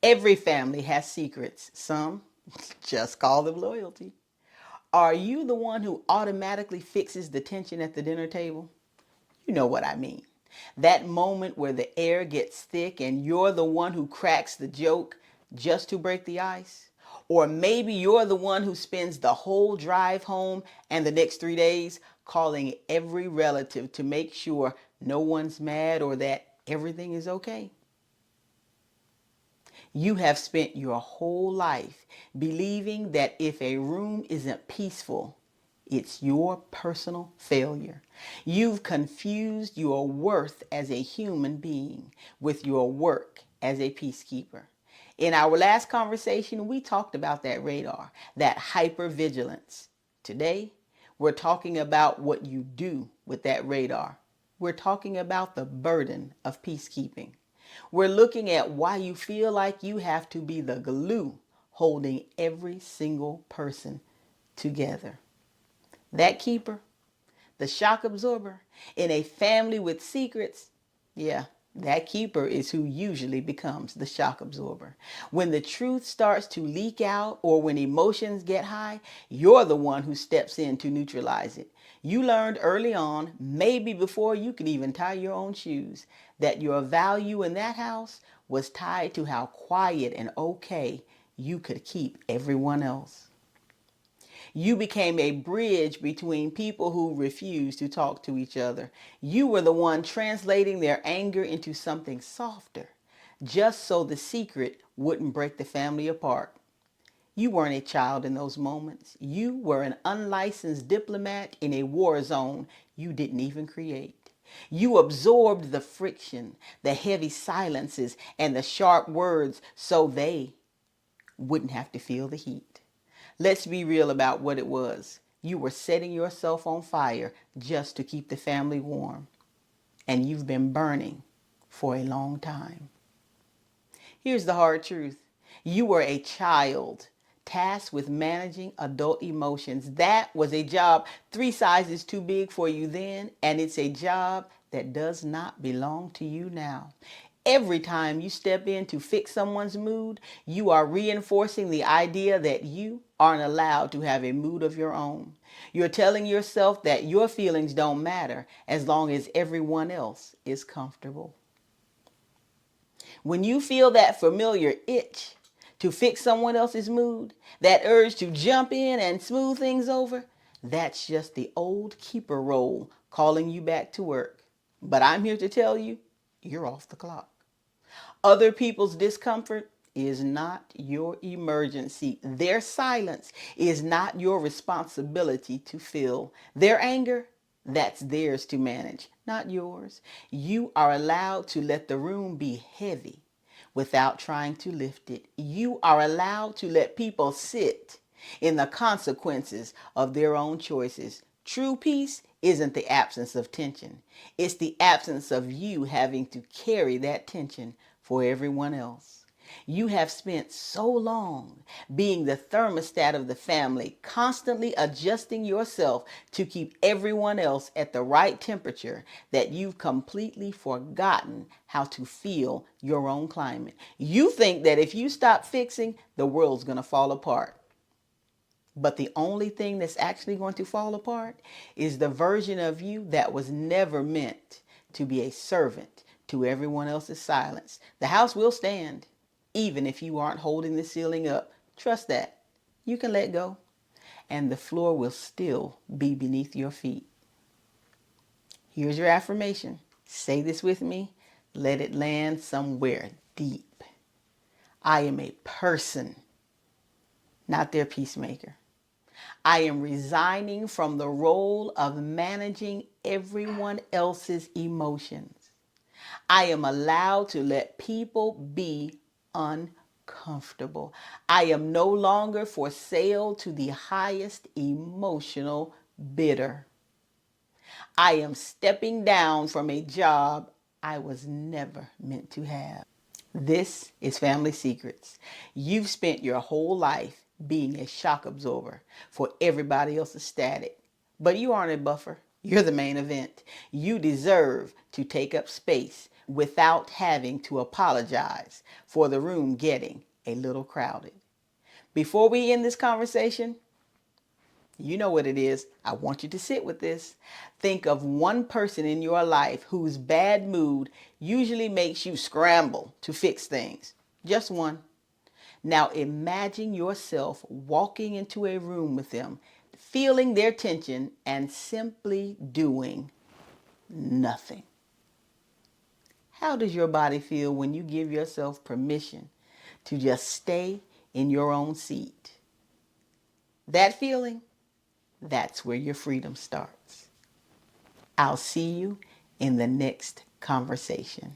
Every family has secrets. Some just call them loyalty. Are you the one who automatically fixes the tension at the dinner table? You know what I mean. That moment where the air gets thick and you're the one who cracks the joke just to break the ice? Or maybe you're the one who spends the whole drive home and the next 3 days calling every relative to make sure no one's mad or that everything is okay. You have spent your whole life believing that if a room isn't peaceful, it's your personal failure. You've confused your worth as a human being with your work as a peacekeeper. In our last conversation, we talked about that radar, that hypervigilance. Today, we're talking about what you do with that radar. We're talking about the burden of peacekeeping. We're looking at why you feel like you have to be the glue holding every single person together. That keeper, the shock absorber, in a family with secrets, yeah, that keeper is who usually becomes the shock absorber. When the truth starts to leak out or when emotions get high, you're the one who steps in to neutralize it. You learned early on, maybe before you could even tie your own shoes, that your value in that house was tied to how quiet and okay you could keep everyone else. You became a bridge between people who refused to talk to each other. You were the one translating their anger into something softer, just so the secret wouldn't break the family apart. You weren't a child in those moments. You were an unlicensed diplomat in a war zone you didn't even create. You absorbed the friction, the heavy silences, and the sharp words so they wouldn't have to feel the heat. Let's be real about what it was. You were setting yourself on fire just to keep the family warm. And you've been burning for a long time. Here's the hard truth. You were a child tasked with managing adult emotions. That was a job 3 sizes too big for you then, and it's a job that does not belong to you now. Every time you step in to fix someone's mood, you are reinforcing the idea that you aren't allowed to have a mood of your own. You're telling yourself that your feelings don't matter as long as everyone else is comfortable. When you feel that familiar itch to fix someone else's mood, that urge to jump in and smooth things over, that's just the old keeper role calling you back to work. But I'm here to tell you, you're off the clock. Other people's discomfort is not your emergency. Their silence is not your responsibility to fill. Their anger, that's theirs to manage, not yours. You are allowed to let the room be heavy without trying to lift it. You are allowed to let people sit in the consequences of their own choices. True peace isn't the absence of tension. It's the absence of you having to carry that tension for everyone else. You have spent so long being the thermostat of the family, constantly adjusting yourself to keep everyone else at the right temperature, that you've completely forgotten how to feel your own climate. You think that if you stop fixing, the world's going to fall apart. But the only thing that's actually going to fall apart is the version of you that was never meant to be a servant to everyone else's silence. The house will stand, even if you aren't holding the ceiling up. Trust that. You can let go, and the floor will still be beneath your feet. Here's your affirmation. Say this with me. Let it land somewhere deep. I am a person, not their peacemaker. I am resigning from the role of managing everyone else's emotions. I am allowed to let people be uncomfortable. I am no longer for sale to the highest emotional bidder. I am stepping down from a job I was never meant to have. This is Family Secrets. You've spent your whole life being a shock absorber for everybody else's static. But you aren't a buffer. You're the main event. You deserve to take up space without having to apologize for the room getting a little crowded. Before we end this conversation, you know what it is. I want you to sit with this. Think of one person in your life whose bad mood usually makes you scramble to fix things. Just one. Now imagine yourself walking into a room with them, feeling their tension and simply doing nothing. How does your body feel when you give yourself permission to just stay in your own seat? That feeling, that's where your freedom starts. I'll see you in the next conversation.